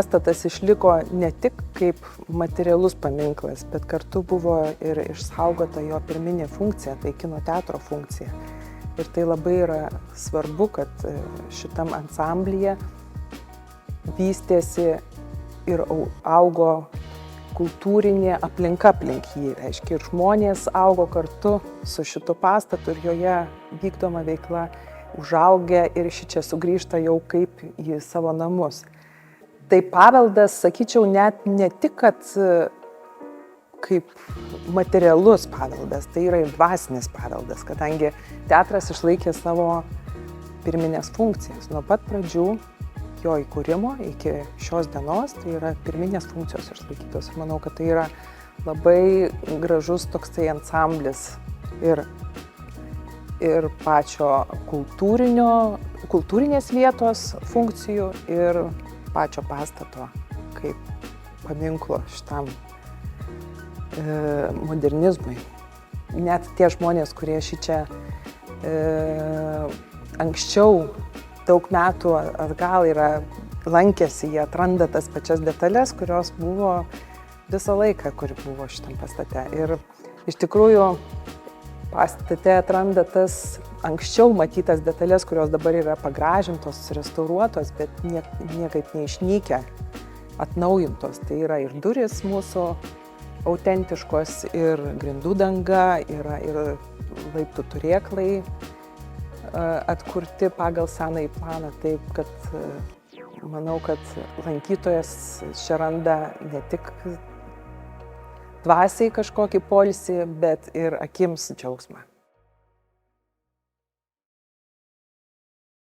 pastatas išliko ne tik kaip materialus paminklas, bet kartu buvo ir išsaugota jo pirminė funkcija, tai kino teatro funkcija. Ir tai labai yra svarbu, kad šitam ansamblyje vystėsi ir augo kultūrinė aplinka aplink jį. Reiškia, ir žmonės augo kartu su šitu pastatu ir joje vykdoma veikla užaugę ir šičia sugrįžta jau kaip į savo namus. Tai paveldas, sakyčiau, net ne tik, kad kaip materialus paveldas, tai yra ir dvasinis paveldas, kadangi teatras išlaikė savo pirminės funkcijas. Nuo pat pradžių jo įkūrimo iki šios dienos, tai yra pirminės funkcijos išlaikytos. Ir manau, kad tai yra labai gražus toksai ansamblis ir pačio kultūrinės vietos funkcijų ir pačio pastato kaip paminklo šitam modernizmui. Net tie žmonės, kurie šičia anksčiau daug metų atgal yra lankėsi, jie atranda tas pačias detalės, kurios buvo visą laiką, kuri buvo šitam pastate. Ir iš tikrųjų pastate atranda tas anksčiau matytas detalės, kurios dabar yra pagražintos, restauruotos, bet niekaip neišnykę, atnaujintos. Tai yra ir durys mūsų autentiškos, ir grindų danga, yra ir laiptų turėklai atkurti pagal senąjį planą, taip kad manau, kad lankytojas čia randa ne tik dvasiai kažkokį poilsį, bet ir akims džiaugsmą.